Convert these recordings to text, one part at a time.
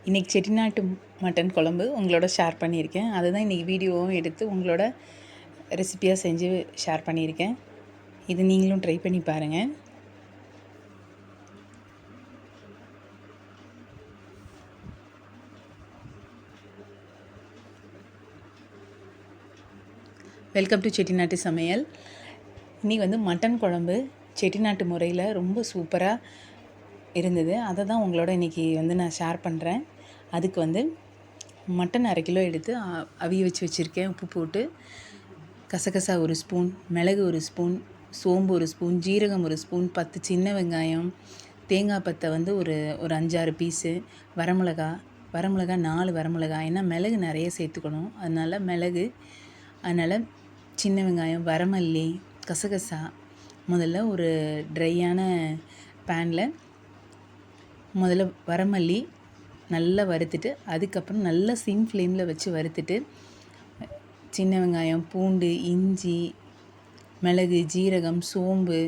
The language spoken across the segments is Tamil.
இன்றைக்கி செட்டிநாட்டு மட்டன் குழம்பு உங்களோட ஷேர் பண்ணியிருக்கேன். அதுதான் இன்றைக்கி வீடியோவும் எடுத்து உங்களோட ரெசிப்பியாக செஞ்சு ஷேர் பண்ணியிருக்கேன். இது நீங்களும் ட்ரை பண்ணி பாருங்கள். வெல்கம் டு செட்டிநாட்டு சமையல். இன்றைக்கி மட்டன் குழம்பு செட்டிநாட்டு முறையில் ரொம்ப சூப்பராக இருந்தது. அதை தான் உங்களோட இன்றைக்கி நான் ஷேர் பண்ணுறேன். அதுக்கு மட்டன் 1/2 கிலோ எடுத்து அவிய வச்சுருக்கேன். உப்பு போட்டு கசகசா 1 ஸ்பூன், மிளகு 1 ஸ்பூன், சோம்பு 1 ஸ்பூன், ஜீரகம் 1 ஸ்பூன், 10 சின்ன வெங்காயம், தேங்காய் பத்தை ஒரு 5-6 பீஸு, வரமிளகா 4 வரமிளகா. ஏன்னா மிளகு நிறைய சேர்த்துக்கணும், அதனால் மிளகு. அதனால் சின்ன வெங்காயம், வரமல்லி, கசகசா. முதல்ல ஒரு ட்ரையான பேனில் வரமல்லி நல்லா வறுத்துட்டு, அதுக்கப்புறம் நல்லா சிம் ஃப்ளேமில் வச்சு வறுத்துட்டு, சின்ன வெங்காயம், பூண்டு, இஞ்சி, மிளகு, ஜீரகம், சோம்பு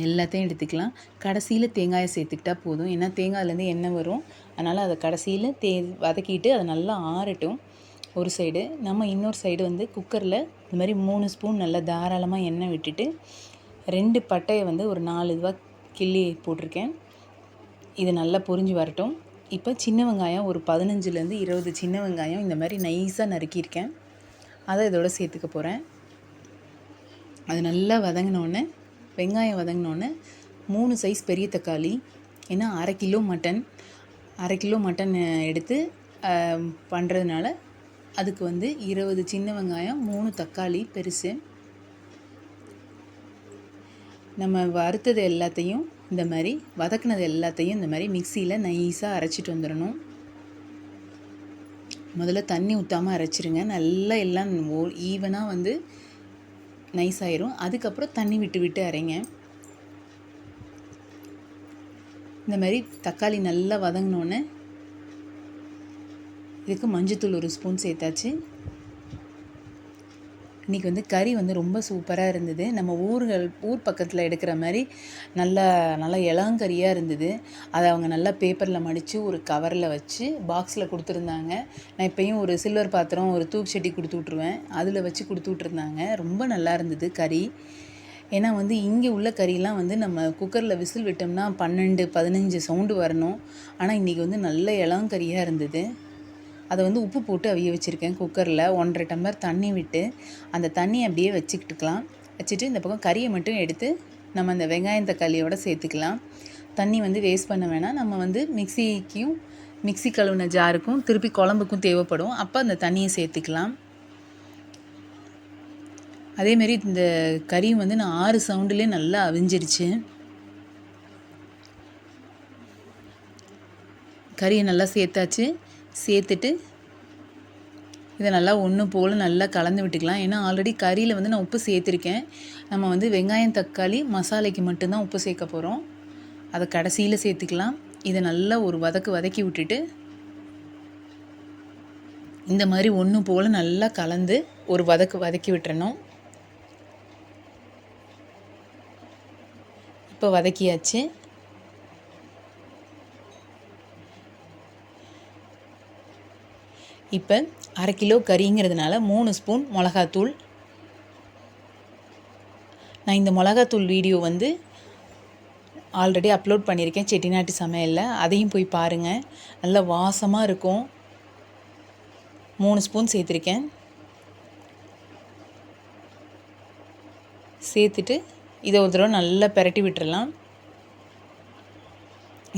எல்லாத்தையும் எடுத்துக்கலாம். கடைசியில் தேங்காயை சேர்த்துக்கிட்டா போதும். ஏன்னா தேங்காயிலேருந்து எண்ணெய் வரும். அதனால் அதை கடைசியில் வதக்கிட்டு அதை நல்லா ஆறட்டும் ஒரு சைடு. நம்ம இன்னொரு சைடு குக்கரில் இந்த மாதிரி 3 ஸ்பூன் நல்லா தாராளமாக எண்ணெய் விட்டுட்டு 2 பட்டையை ஒரு 4 இதுவாக கிள்ளி போட்டிருக்கேன். இது நல்லா பொரிஞ்சு வரட்டும். இப்போ சின்ன வெங்காயம் ஒரு 15-20 சின்ன வெங்காயம் இந்த மாதிரி நைஸாக நறுக்கியிருக்கேன். அதை இதோட சேர்த்துக்க போகிறேன். அது நல்லா வதங்கினோடனே, வெங்காயம் வதங்கினோடனே 3 சைஸ் பெரிய தக்காளி. ஏன்னா 1/2 கிலோ மட்டன் எடுத்து பண்ணுறதுனால அதுக்கு 20 சின்ன வெங்காயம், 3 தக்காளி பெருசு. நம்ம வறுத்தது எல்லாத்தையும் இந்த மாதிரி வதக்குனது எல்லாத்தையும் இந்த மாதிரி மிக்சியில் நைஸாக அரைச்சிட்டு வந்துடணும். முதல்ல தண்ணி ஊற்றாமல் அரைச்சிருங்க. நல்லா எல்லாம் ஈவனாக நைஸ் ஆயிரும். அதுக்கப்புறம் தண்ணி விட்டு அரைங்க. இந்த மாதிரி தக்காளி நல்லா வதங்கினோன்னே இதுக்கு மஞ்சத்தூள் 1 ஸ்பூன் சேர்த்தாச்சு. இன்றைக்கி கறி ரொம்ப சூப்பராக இருந்தது. நம்ம ஊர் பக்கத்தில் எடுக்கிற மாதிரி நல்லா இளங்கறியாக இருந்தது. அதை அவங்க நல்லா பேப்பரில் மடித்து ஒரு கவரில் வச்சு பாக்ஸில் கொடுத்துருந்தாங்க. நான் இப்போயும் ஒரு சில்வர் பாத்திரம், ஒரு தூக்கு சட்டி கொடுத்து விட்ருவேன். அதில் வச்சு கொடுத்து விட்ருந்தாங்க. ரொம்ப நல்லா இருந்தது கறி. ஏன்னா இங்கே உள்ள கறியெலாம் நம்ம குக்கரில் விசில் விட்டோம்னா 12-15 சவுண்டு வரணும். ஆனால் இன்றைக்கி நல்ல இளங்கறியாக இருந்தது. அதை உப்பு போட்டு அவிய வச்சுருக்கேன். குக்கரில் 1.5 டம்ளர் தண்ணி விட்டு அந்த தண்ணியை அப்படியே வச்சுக்கிட்டுக்கலாம். வச்சுட்டு இந்த பக்கம் கறியை மட்டும் எடுத்து நம்ம அந்த வெங்காயம் தக்காளியோடு சேர்த்துக்கலாம். தண்ணி வேஸ்ட் பண்ண வேணாம். நம்ம மிக்ஸி கழுவுன ஜாருக்கும் திருப்பி குழம்புக்கும் தேவைப்படும். அப்போ அந்த தண்ணியை சேர்த்துக்கலாம். அதேமாரி இந்த கறியும் நான் 6 சவுண்டுலேயே நல்லா அவிஞ்சிருச்சு. கறியை நல்லா சேர்த்தாச்சு. சேர்த்துட்டு இதை நல்லா ஒன்று போல் நல்லா கலந்து விட்டுக்கலாம். ஏன்னா ஆல்ரெடி கறியில் நான் உப்பு சேர்த்துருக்கேன். நம்ம வெங்காயம் தக்காளி மசாலைக்கு மட்டும்தான் உப்பு சேர்க்க போகிறோம். அதை கடைசியில் சேர்த்துக்கலாம். இதை நல்லா ஒரு வதக்கி விட்டுட்டு இந்த மாதிரி ஒன்று போல் நல்லா கலந்து ஒரு வதக்கி விட்டுறணும். இப்போ வதக்கியாச்சு. இப்போ 1/2 கிலோ கறிங்கிறதுனால 3 ஸ்பூன் மிளகாத்தூள். நான் இந்த மிளகாத்தூள் வீடியோ ஆல்ரெடி அப்லோட் பண்ணியிருக்கேன் செட்டிநாட்டு சமையலில். அதையும் போய் பாருங்கள். நல்ல வாசமாக இருக்கும். 3 ஸ்பூன் சேர்த்துருக்கேன். சேர்த்துட்டு இதை ஒரு தடவை நல்லா பிரட்டி விட்டுறலாம்.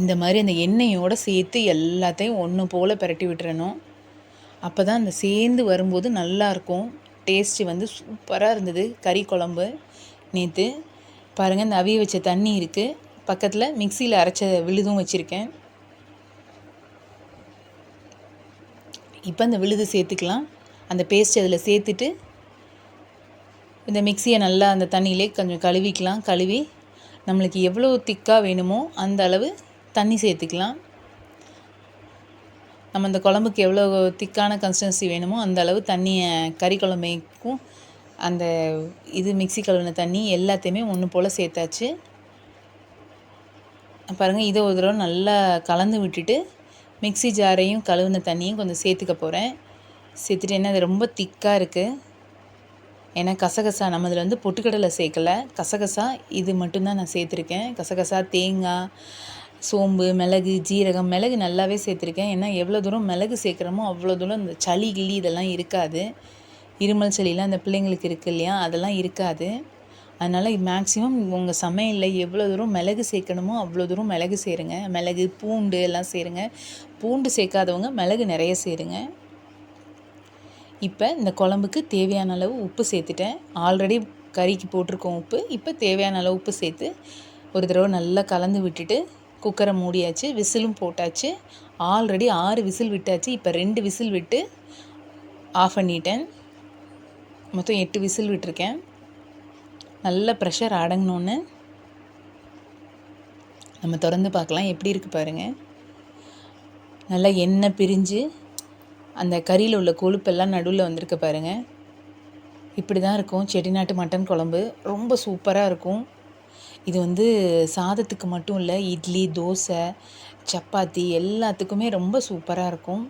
இந்த மாதிரி அந்த எண்ணெயோடு சேர்த்து எல்லாத்தையும் ஒன்று போல் பிரட்டி விட்டுறணும். அப்போ தான் அந்த சேர்ந்து வரும்போது நல்லாயிருக்கும். டேஸ்ட்டு சூப்பராக இருந்தது கறி குழம்பு. நேற்று பாருங்கள், இந்த அவிய வச்ச தண்ணி இருக்குது. பக்கத்தில் மிக்சியில் அரைச்ச விழுதும் வச்சுருக்கேன். இப்போ அந்த விழுது சேர்த்துக்கலாம். அந்த பேஸ்ட் அதில் சேர்த்துட்டு இந்த மிக்சியை நல்லா அந்த தண்ணியிலே கொஞ்சம் கழுவிக்கலாம். கழுவி நம்மளுக்கு எவ்வளோ திக்காக வேணுமோ அந்த அளவு தண்ணி சேர்த்துக்கலாம். நம்ம அந்த குழம்புக்கு எவ்வளோ திக்கான கன்சிஸ்டன்சி வேணுமோ அந்த அளவு தண்ணியை கறி குழம்புக்கும் அந்த மிக்ஸி கழுவின தண்ணி எல்லாத்தையுமே ஒன்று போல் சேர்த்தாச்சு. பாருங்கள், இதை ஒரு தடவை நல்லா கலந்து விட்டுட்டு மிக்ஸி ஜாரையும் கழுவுன தண்ணியும் கொஞ்சம் சேர்த்துக்க போகிறேன். சேர்த்துட்டு அது ரொம்ப திக்காக இருக்குது. ஏன்னா கசகசா நம்ம இதில் வந்து பொட்டுக்கடலை சேர்க்கலை, கசகசா இது மட்டும்தான் நான் சேர்த்துருக்கேன். கசகசா, தேங்காய், சோம்பு, மிளகு, ஜீரகம். மிளகு நல்லாவே சேர்த்துருக்கேன். ஏன்னா எவ்வளோ தூரம் மிளகு சேர்க்குறோமோ அவ்வளோ தூரம் இந்த சளி கிள்ளி இதெல்லாம் இருக்காது. இருமல் சளிலாம் அந்த பிள்ளைங்களுக்கு இருக்குது இல்லையா, அதெல்லாம் இருக்காது. அதனால் மேக்ஸிமம் உங்கள் சமையலில் எவ்வளோ தூரம் மிளகு சேர்க்கணுமோ அவ்வளோ தூரம் மிளகு சேருங்க. மிளகு, பூண்டு எல்லாம் சேருங்க. பூண்டு சேர்க்காதவங்க மிளகு நிறைய சேருங்க. இப்போ இந்த குழம்புக்கு தேவையான அளவு உப்பு சேர்த்துட்டேன். ஆல்ரெடி கறிக்கு போட்டிருக்கோம் உப்பு. இப்போ தேவையான அளவு உப்பு சேர்த்து ஒரு தடவை நல்லா கலந்து விட்டுட்டு குக்கரை மூடியாச்சு. விசிலும் போட்டாச்சு. ஆல்ரெடி 6 விசில் விட்டாச்சு. இப்போ 2 விசில் விட்டு ஆஃப் பண்ணிட்டேன். மொத்தம் 8 விசில் விட்டுருக்கேன். நல்ல ப்ரெஷர் அடங்கினோன்னு நம்ம திறந்து பார்க்கலாம். எப்படி இருக்குது பாருங்கள். நல்லா எண்ணெய் பிரிஞ்சு அந்த கறியில் உள்ள கொழுப்பெல்லாம் நடுவில் வந்திருக்கு பாருங்கள். இப்படி தான் இருக்கும் செட்டிநாட்டு மட்டன் குழம்பு. ரொம்ப சூப்பராக இருக்கும். இது வந்து சாதத்துக்கு மட்டும் இல்லை, இட்லி, தோசை, சப்பாத்தி எல்லாத்துக்குமே ரொம்ப சூப்பராக இருக்கும்.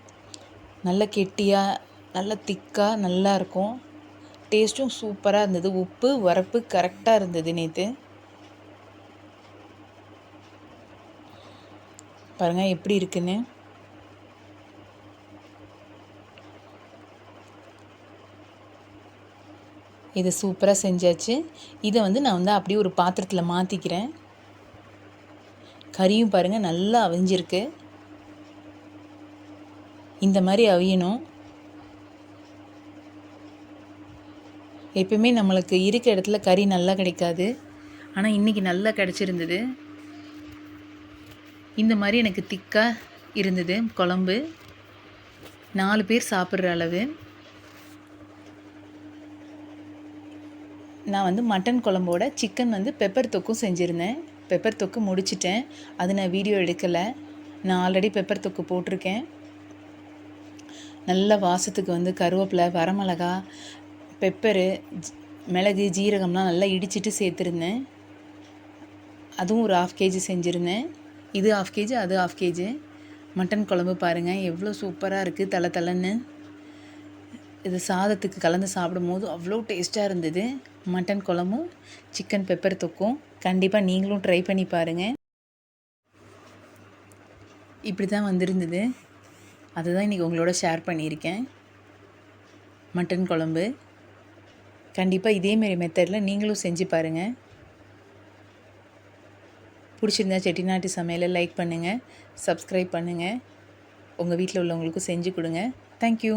நல்ல கெட்டியாக, நல்ல திக்காக நல்லா இருக்கும். டேஸ்ட்டும் சூப்பராக இருந்தது. உப்பு உரப்பு கரெக்டாக இருந்தது. நேற்று பாருங்கள் எப்படி இருக்குன்னு. இது சூப்பராக செஞ்சாச்சு. இதை வந்து நான் வந்து அப்படியே ஒரு பாத்திரத்தில் மாற்றிக்கிறேன். கறியும் பாருங்கள் நல்லா அவிஞ்சிருக்கு. இந்த மாதிரி அவியணும். எப்பயுமே நம்மளுக்கு இருக்க இடத்துல கறி நல்லா கிடைக்காது. ஆனால் இன்றைக்கி நல்லா கிடச்சிருந்தது. இந்த மாதிரி எனக்கு திக்காக இருந்தது குழம்பு. 4 பேர் சாப்பிட்ற அளவு. நான் வந்து மட்டன் குழம்போட சிக்கன் வந்து பெப்பர் தொக்கும் செஞ்சுருந்தேன். பெப்பர் தொக்கு முடிச்சிட்டேன். அது நான் வீடியோ எடுக்கலை. நான் ஆல்ரெடி பெப்பர் தொக்கு போட்டிருக்கேன். நல்ல வாசத்துக்கு வந்து கருவேப்பிலை, வரமிளகா, பெப்பரு, மிளகு, ஜீரகம்லாம் நல்லா இடிச்சிட்டு சேர்த்துருந்தேன். அதுவும் ஒரு 1/2 kg செஞ்சுருந்தேன். இது 1/2 kg, அது 1/2 kg. மட்டன் குழம்பு பாருங்கள் எவ்வளோ சூப்பராக இருக்குது. தலை தலைன்னு இது சாதத்துக்கு கலந்து சாப்பிடும்போது அவ்வளோ டேஸ்ட்டாக இருந்தது. மட்டன் குழம்பும் சிக்கன் பெப்பர் தொக்கும் கண்டிப்பாக நீங்களும் ட்ரை பண்ணி பாருங்கள். இப்படி தான் வந்திருந்தது. அதுதான் இன்றைக்கி உங்களோட ஷேர் பண்ணியிருக்கேன். மட்டன் குழம்பு கண்டிப்பாக இதேமாரி மெத்தடில் நீங்களும் செஞ்சு பாருங்கள். பிடிச்சிருந்தா செட்டிநாட்டு சமையலை லைக் பண்ணுங்கள், சப்ஸ்கிரைப் பண்ணுங்கள். உங்கள் வீட்டில் உள்ளவங்களுக்கும் செஞ்சு கொடுங்க. தேங்க்யூ.